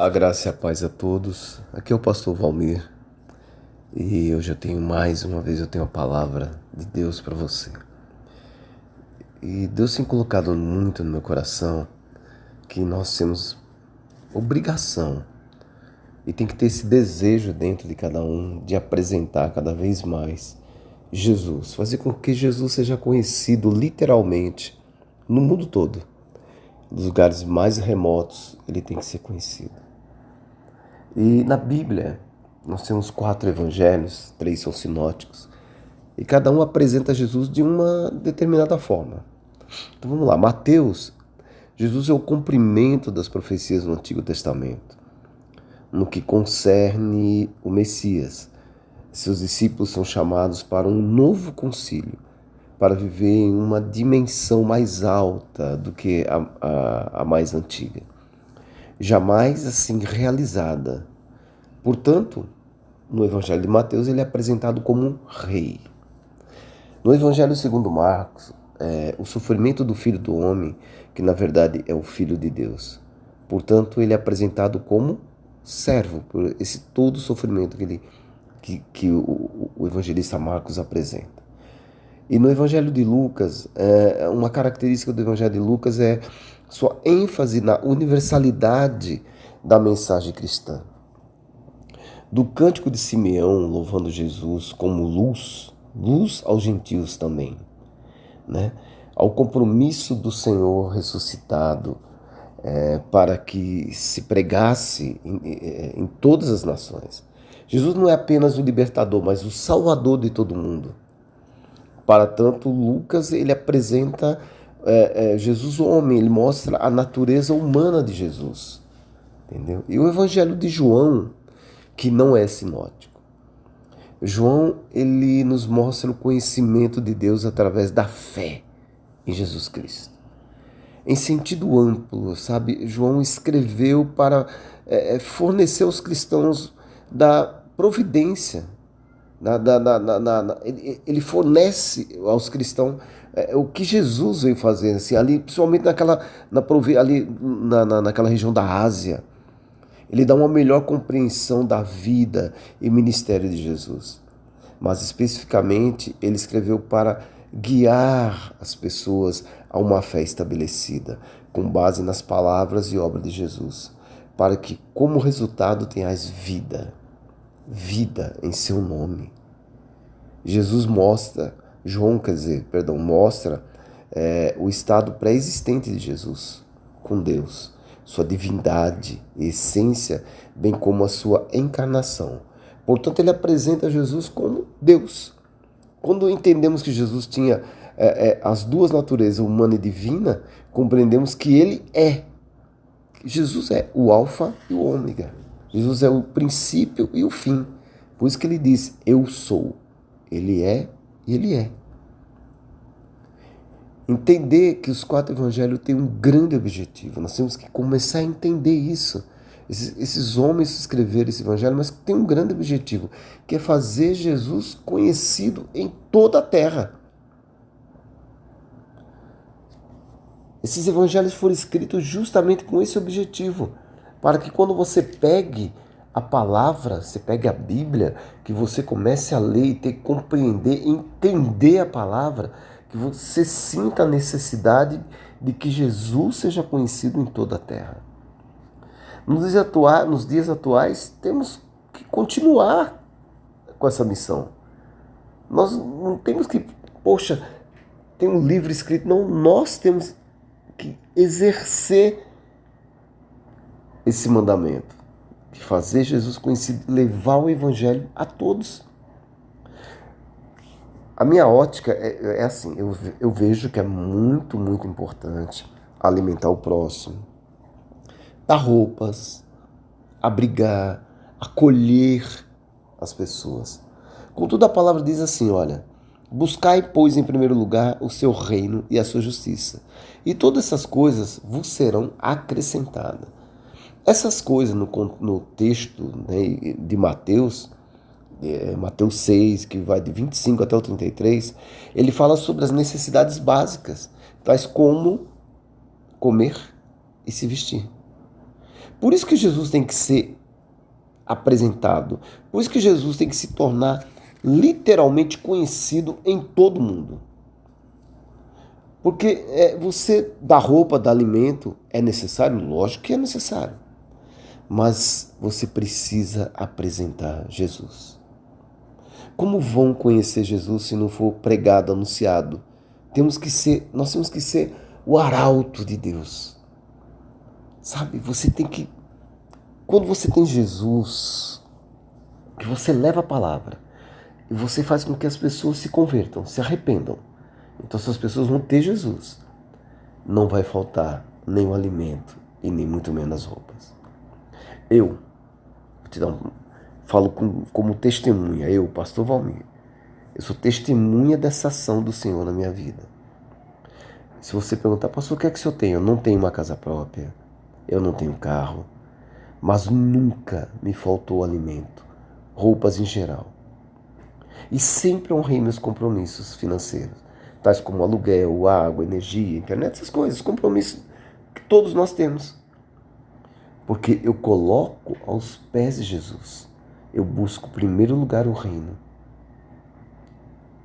A graça e a paz a todos. Aqui é o pastor Valmir e hoje mais uma vez eu tenho a palavra de Deus para você. E Deus tem colocado muito no meu coração que nós temos obrigação e tem que ter esse desejo dentro de cada um de apresentar cada vez mais Jesus, fazer com que Jesus seja conhecido literalmente no mundo todo. Nos lugares mais remotos ele tem que ser conhecido. E na Bíblia, nós temos 4 evangelhos, 3 são sinóticos, e cada um apresenta Jesus de uma determinada forma. Então vamos lá, Mateus, Jesus é o cumprimento das profecias do Antigo Testamento, no que concerne o Messias. Seus discípulos são chamados para um novo concílio, para viver em uma dimensão mais alta do que a mais antiga. Jamais assim realizada. Portanto, no Evangelho de Mateus ele é apresentado como um rei. No Evangelho segundo Marcos, o sofrimento do Filho do Homem, que na verdade é o Filho de Deus. Portanto, ele é apresentado como servo, por esse todo sofrimento que o evangelista Marcos apresenta. E no Evangelho de Lucas, uma característica do Evangelho de Lucas é sua ênfase na universalidade da mensagem cristã. Do cântico de Simeão, louvando Jesus como luz aos gentios também, né? Ao compromisso do Senhor ressuscitado para que se pregasse em todas as nações. Jesus não é apenas o libertador, mas o salvador de todo mundo. Para tanto, Lucas ele apresenta Jesus homem, ele mostra a natureza humana de Jesus, entendeu? E o Evangelho de João, que não é sinótico. João ele nos mostra o conhecimento de Deus através da fé em Jesus Cristo. Em sentido amplo, sabe? João escreveu para fornecer aos cristãos da providência. Ele fornece aos cristãos o que Jesus veio fazer, assim, ali, principalmente naquela região da Ásia. Ele dá uma melhor compreensão da vida e ministério de Jesus. Mas especificamente ele escreveu para guiar as pessoas a uma fé estabelecida, com base nas palavras e obras de Jesus, para que como resultado tenhais vida em seu nome. Mostra o estado pré-existente de Jesus com Deus, sua divindade, essência, bem como a sua encarnação. Portanto, ele apresenta Jesus como Deus. Quando entendemos que Jesus tinha as duas naturezas, humana e divina, compreendemos que ele é. Jesus é o alfa e o ômega. Jesus é o princípio e o fim. Por isso que ele diz, eu sou. Ele é e ele é. Entender que os 4 evangelhos têm um grande objetivo. Nós temos que começar a entender isso. Esses homens escreveram esse evangelho, mas tem um grande objetivo, que é fazer Jesus conhecido em toda a terra. Esses evangelhos foram escritos justamente com esse objetivo, para que quando você pegue a palavra, você pegue a Bíblia, que você comece a ler e ter que compreender, entender a palavra, que você sinta a necessidade de que Jesus seja conhecido em toda a terra. Nos dias atuais, temos que continuar com essa missão. Nós não temos que, tem um livro escrito, não, nós temos que exercer esse mandamento, de fazer Jesus conhecido, levar o evangelho a todos. A minha ótica é assim, eu vejo que é muito, muito importante alimentar o próximo, dar roupas, abrigar, acolher as pessoas. Contudo, a palavra diz assim, olha, buscai, pois, em primeiro lugar o seu reino e a sua justiça, e todas essas coisas vos serão acrescentadas. Essas coisas no texto, né, de Mateus, Mateus 6, que vai de 25 até o 33, ele fala sobre as necessidades básicas, tais como comer e se vestir. Por isso que Jesus tem que ser apresentado. Por isso que Jesus tem que se tornar literalmente conhecido em todo mundo. Porque você dar roupa, dar alimento, é necessário? Lógico que é necessário. Mas você precisa apresentar Jesus. Como vão conhecer Jesus se não for pregado, anunciado? Nós temos que ser o arauto de Deus. Sabe, quando você tem Jesus, que você leva a palavra, e você faz com que as pessoas se convertam, se arrependam. Então essas pessoas vão ter Jesus. Não vai faltar nem o alimento e nem muito menos as roupas. Eu falo como testemunha, eu, pastor Valmir, eu sou testemunha dessa ação do Senhor na minha vida. Se você perguntar, pastor, o que é que o senhor tem? Eu não tenho uma casa própria, eu não tenho carro, mas nunca me faltou alimento, roupas em geral. E sempre honrei meus compromissos financeiros, tais como aluguel, água, energia, internet, essas coisas, compromissos que todos nós temos. Porque eu coloco aos pés de Jesus. Eu busco em primeiro lugar o reino.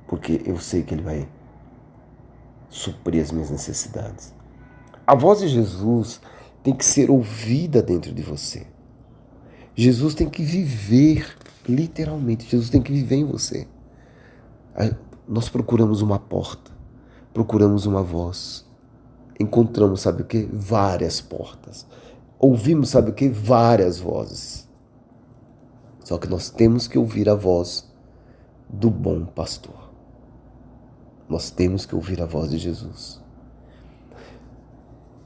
Porque eu sei que Ele vai suprir as minhas necessidades. A voz de Jesus tem que ser ouvida dentro de você. Jesus tem que viver, literalmente, Jesus tem que viver em você. Nós procuramos uma porta, procuramos uma voz. Encontramos, sabe o quê? Várias portas. Ouvimos, sabe o quê? Várias vozes. Só que nós temos que ouvir a voz do bom pastor. Nós temos que ouvir a voz de Jesus.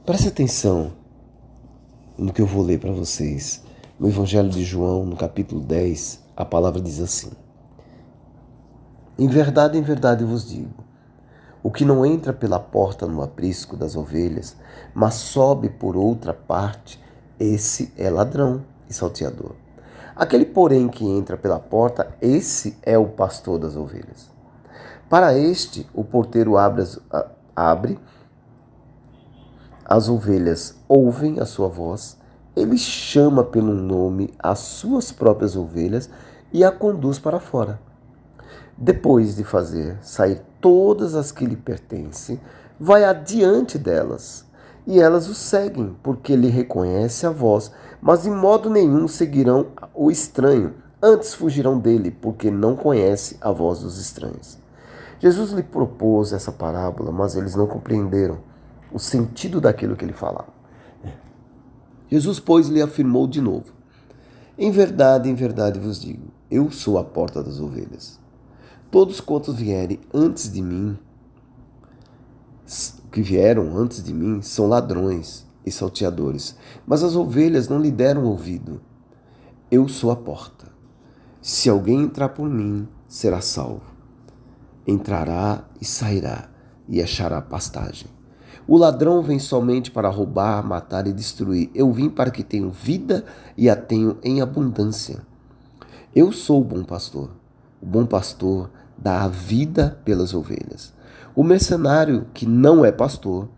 Preste atenção no que eu vou ler para vocês. No Evangelho de João, no capítulo 10, a palavra diz assim: em verdade vos digo, o que não entra pela porta no aprisco das ovelhas, mas sobe por outra parte, esse é ladrão e salteador. Aquele, porém, que entra pela porta, esse é o pastor das ovelhas. Para este, o porteiro abre, as ovelhas ouvem a sua voz, ele chama pelo nome as suas próprias ovelhas e a conduz para fora. Depois de fazer sair todas as que lhe pertencem, vai adiante delas, e elas o seguem, porque lhe reconhece a voz, mas de modo nenhum seguirão o estranho, antes fugirão dele, porque não conhece a voz dos estranhos. Jesus lhe propôs essa parábola, mas eles não compreenderam o sentido daquilo que ele falava. Jesus, pois, lhe afirmou de novo: em verdade vos digo, eu sou a porta das ovelhas. Todos quantos vieram antes de mim, são ladrões e salteadores, mas as ovelhas não lhe deram ouvido. Eu sou a porta. Se alguém entrar por mim, será salvo. Entrará e sairá e achará pastagem. O ladrão vem somente para roubar, matar e destruir. Eu vim para que tenham vida e a tenham em abundância. Eu sou o bom pastor. O bom pastor dá a vida pelas ovelhas. O mercenário que não é pastor,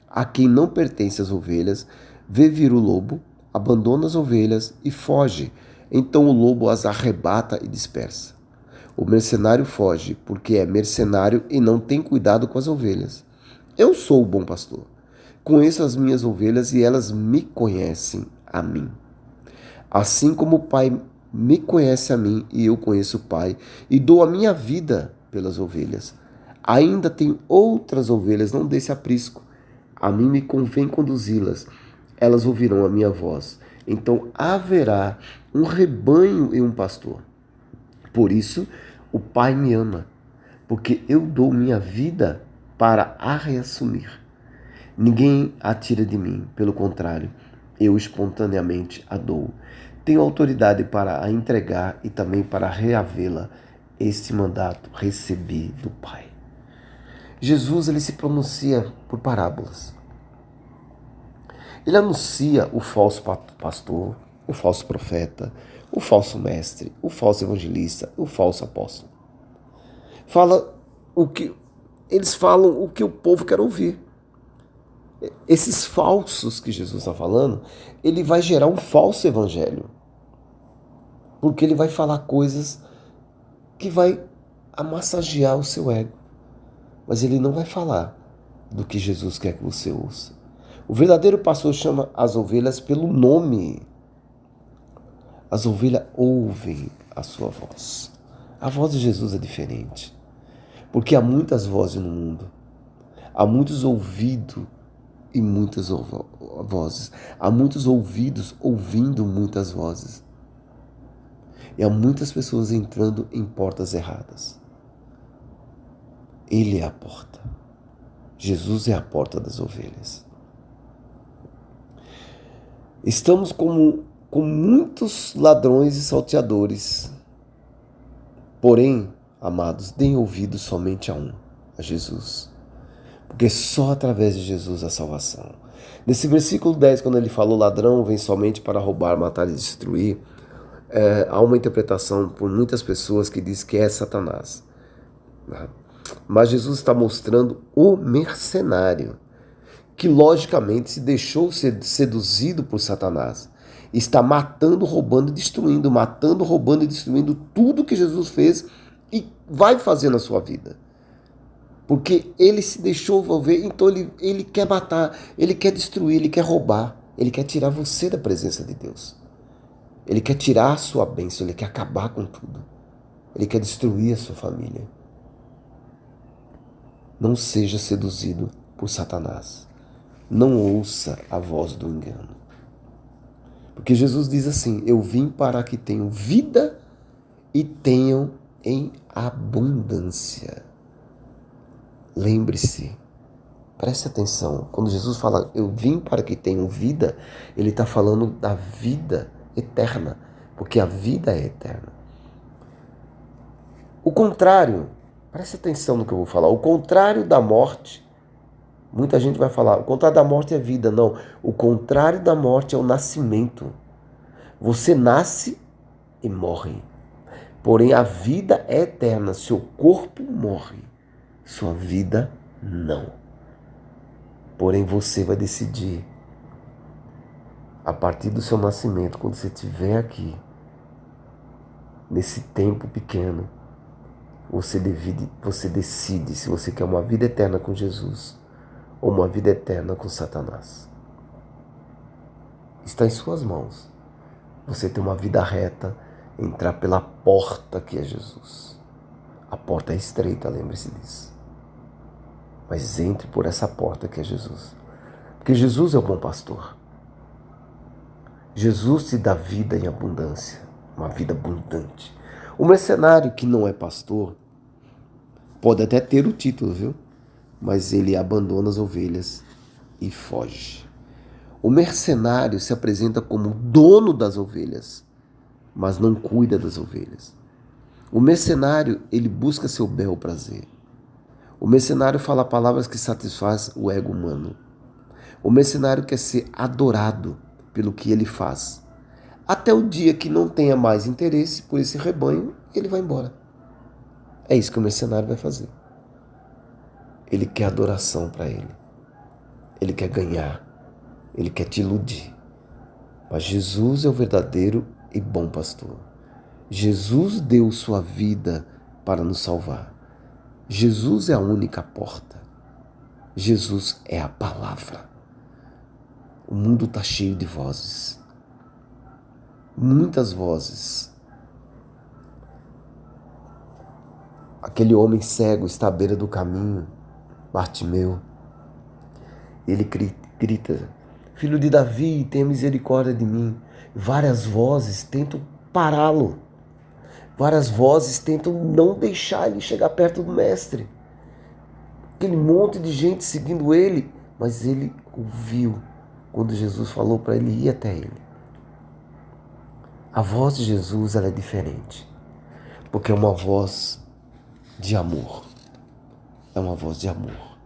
a quem não pertence as ovelhas, vê vir o lobo, abandona as ovelhas e foge. Então o lobo as arrebata e dispersa. O mercenário foge porque é mercenário e não tem cuidado com as ovelhas. Eu sou o bom pastor. Conheço as minhas ovelhas e elas me conhecem a mim. Assim como o Pai me conhece a mim e eu conheço o Pai, e dou a minha vida pelas ovelhas. Ainda tenho outras ovelhas, não desse aprisco. A mim me convém conduzi-las. Elas ouvirão a minha voz. Então haverá um rebanho e um pastor. Por isso o Pai me ama, porque eu dou minha vida para a reassumir. Ninguém a tira de mim, pelo contrário, eu espontaneamente a dou. Tenho autoridade para a entregar e também para reavê-la. Este mandato recebi do Pai. Jesus, ele se pronuncia por parábolas. Ele anuncia o falso pastor, o falso profeta, o falso mestre, o falso evangelista, o falso apóstolo. Eles falam o que o povo quer ouvir. Esses falsos que Jesus está falando, ele vai gerar um falso evangelho. Porque ele vai falar coisas que vai amassagear o seu ego. Mas ele não vai falar do que Jesus quer que você ouça. O verdadeiro pastor chama as ovelhas pelo nome. As ovelhas ouvem a sua voz. A voz de Jesus é diferente. Porque há muitas vozes no mundo. Há muitos ouvidos e muitas vozes. Há muitos ouvidos ouvindo muitas vozes. E há muitas pessoas entrando em portas erradas. Ele é a porta. Jesus é a porta das ovelhas. Estamos com muitos ladrões e salteadores. Porém, amados, deem ouvido somente a um, a Jesus. Porque só através de Jesus há salvação. Nesse versículo 10, quando ele falou ladrão vem somente para roubar, matar e destruir, há uma interpretação por muitas pessoas que diz que é Satanás. Mas Jesus está mostrando o mercenário, que logicamente se deixou ser seduzido por Satanás. Está matando, roubando e destruindo, matando, roubando e destruindo tudo que Jesus fez e vai fazer na sua vida. Porque ele se deixou envolver, então ele quer matar, ele quer destruir, ele quer roubar, ele quer tirar você da presença de Deus. Ele quer tirar a sua bênção, ele quer acabar com tudo. Ele quer destruir a sua família. Não seja seduzido por Satanás. Não ouça a voz do engano. Porque Jesus diz assim: eu vim para que tenham vida e tenham em abundância. Lembre-se, preste atenção, quando Jesus fala eu vim para que tenham vida, ele está falando da vida eterna, porque a vida é eterna. O contrário, preste atenção no que eu vou falar, o contrário da morte, muita gente vai falar, o contrário da morte é vida. Não, o contrário da morte é o nascimento. Você nasce e morre, porém a vida é eterna, seu corpo morre, sua vida não. Porém você vai decidir, a partir do seu nascimento, quando você estiver aqui, nesse tempo pequeno, você decide se você quer uma vida eterna com Jesus ou uma vida eterna com Satanás. Está em suas mãos. Você tem uma vida reta, entrar pela porta que é Jesus. A porta é estreita, lembre-se disso. Mas entre por essa porta que é Jesus. Porque Jesus é o bom pastor. Jesus te dá vida em abundância, uma vida abundante. O mercenário que não é pastor pode até ter o título, viu? Mas ele abandona as ovelhas e foge. O mercenário se apresenta como dono das ovelhas, mas não cuida das ovelhas. O mercenário, ele busca seu bel prazer. O mercenário fala palavras que satisfazem o ego humano. O mercenário quer ser adorado pelo que ele faz. Até o dia que não tenha mais interesse por esse rebanho, ele vai embora. É isso que o mercenário vai fazer. Ele quer adoração para ele. Ele quer ganhar. Ele quer te iludir. Mas Jesus é o verdadeiro e bom pastor. Jesus deu sua vida para nos salvar. Jesus é a única porta. Jesus é a palavra. O mundo está cheio de vozes. Muitas vozes. Aquele homem cego está à beira do caminho, Bartimeu. Ele grita: Filho de Davi, tenha misericórdia de mim. Várias vozes tentam pará-lo. Várias vozes tentam não deixar ele chegar perto do mestre. Aquele monte de gente seguindo ele, mas ele ouviu quando Jesus falou para ele ir até ele. A voz de Jesus, ela é diferente, porque é uma voz de amor. É uma voz de amor.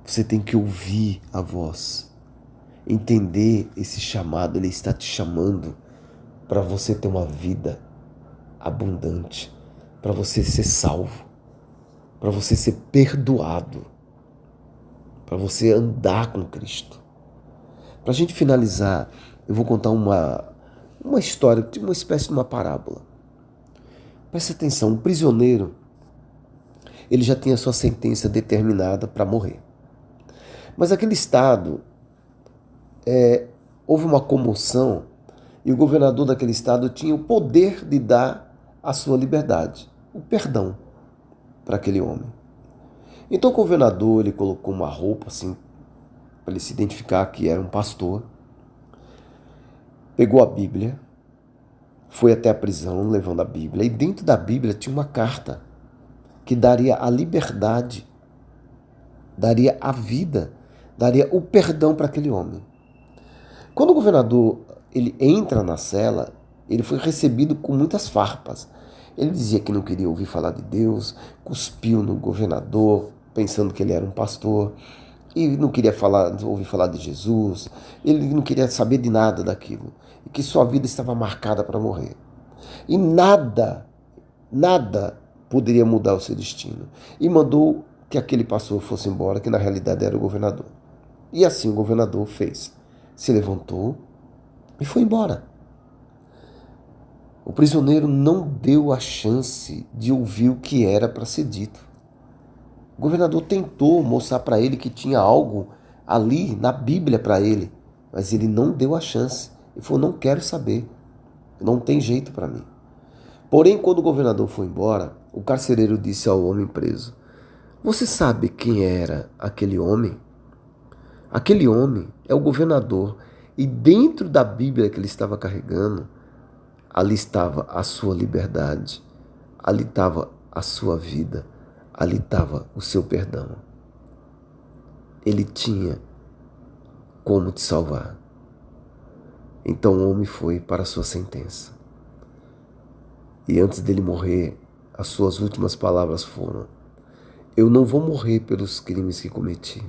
Você tem que ouvir a voz, entender esse chamado. Ele está te chamando para você ter uma vida abundante, para você ser salvo, para você ser perdoado, para você andar com Cristo. Para a gente finalizar, eu vou contar uma história, uma espécie de uma parábola. Preste atenção, um prisioneiro, ele já tinha sua sentença determinada para morrer. Mas aquele estado, houve uma comoção e o governador daquele estado tinha o poder de dar a sua liberdade, o perdão para aquele homem. Então o governador, ele colocou uma roupa assim, para ele se identificar que era um pastor, pegou a Bíblia, foi até a prisão levando a Bíblia, e dentro da Bíblia tinha uma carta que daria a liberdade, daria a vida, daria o perdão para aquele homem. Quando o governador ele entra na cela, ele foi recebido com muitas farpas. Ele dizia que não queria ouvir falar de Deus, cuspiu no governador, pensando que ele era um pastor, e não queria ouvir falar de Jesus, ele não queria saber de nada daquilo, e que sua vida estava marcada para morrer. E nada poderia mudar o seu destino. E mandou que aquele pastor fosse embora, que na realidade era o governador. E assim o governador fez. Se levantou e foi embora. O prisioneiro não deu a chance de ouvir o que era para ser dito. O governador tentou mostrar para ele que tinha algo ali na Bíblia para ele, mas ele não deu a chance. Ele falou, não quero saber, não tem jeito para mim. Porém, quando o governador foi embora, o carcereiro disse ao homem preso, você sabe quem era aquele homem? Aquele homem é o governador, e dentro da Bíblia que ele estava carregando, ali estava a sua liberdade, ali estava a sua vida, ali estava o seu perdão. Ele tinha como te salvar. Então o homem foi para a sua sentença. E antes dele morrer, as suas últimas palavras foram, eu não vou morrer pelos crimes que cometi,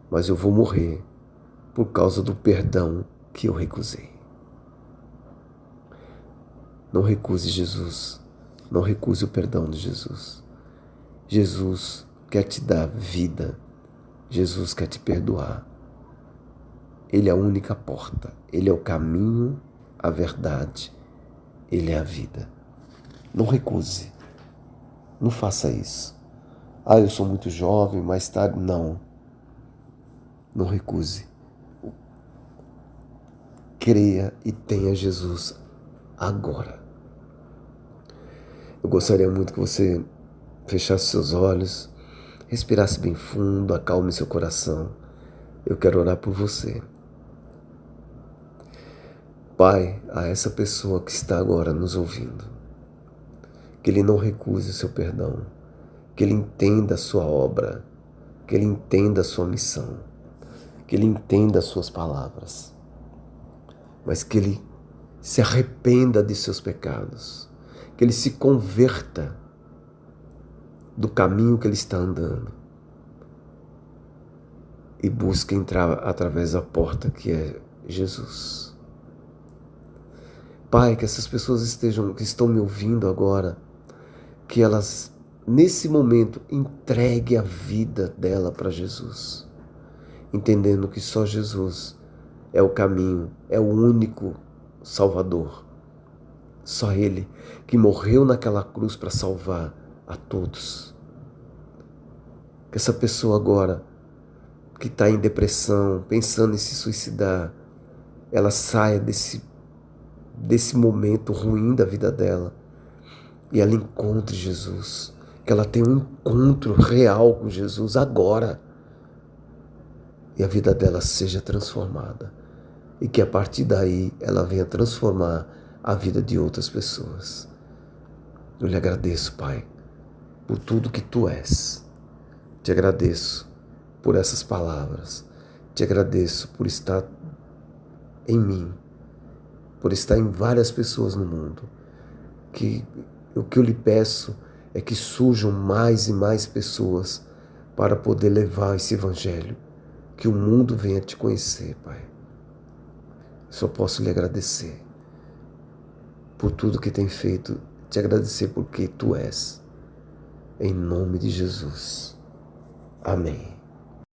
mas eu vou morrer por causa do perdão que eu recusei. Não recuse Jesus, não recuse o perdão de Jesus. Jesus quer te dar vida, Jesus quer te perdoar. Ele é a única porta, Ele é o caminho, a verdade, Ele é a vida. Não recuse, não faça isso. Eu sou muito jovem, mais tarde, não. Não recuse. Creia e tenha Jesus agora. Eu gostaria muito que você fechasse seus olhos, respirasse bem fundo, acalme seu coração. Eu quero orar por você. Pai, a essa pessoa que está agora nos ouvindo, que ele não recuse o seu perdão, que ele entenda a sua obra, que ele entenda a sua missão, que ele entenda as suas palavras, mas que ele se arrependa de seus pecados, que ele se converta do caminho que ele está andando e busque entrar através da porta que é Jesus. Pai, que essas pessoas que estão me ouvindo agora, que elas, nesse momento, entreguem a vida dela para Jesus, entendendo que só Jesus é o caminho, é o único Salvador. Só Ele que morreu naquela cruz para salvar a todos. Que essa pessoa agora, que está em depressão, pensando em se suicidar, ela saia desse momento ruim da vida dela e ela encontre Jesus, que ela tenha um encontro real com Jesus agora e a vida dela seja transformada e que a partir daí ela venha transformar a vida de outras pessoas. Eu lhe agradeço, Pai, por tudo que Tu és. Te agradeço por essas palavras, te agradeço por estar em mim, por estar em várias pessoas no mundo, que o que eu lhe peço é que surjam mais e mais pessoas para poder levar esse evangelho, que o mundo venha te conhecer, Pai. Só posso lhe agradecer por tudo que tem feito, te agradecer porque Tu és, em nome de Jesus. Amém.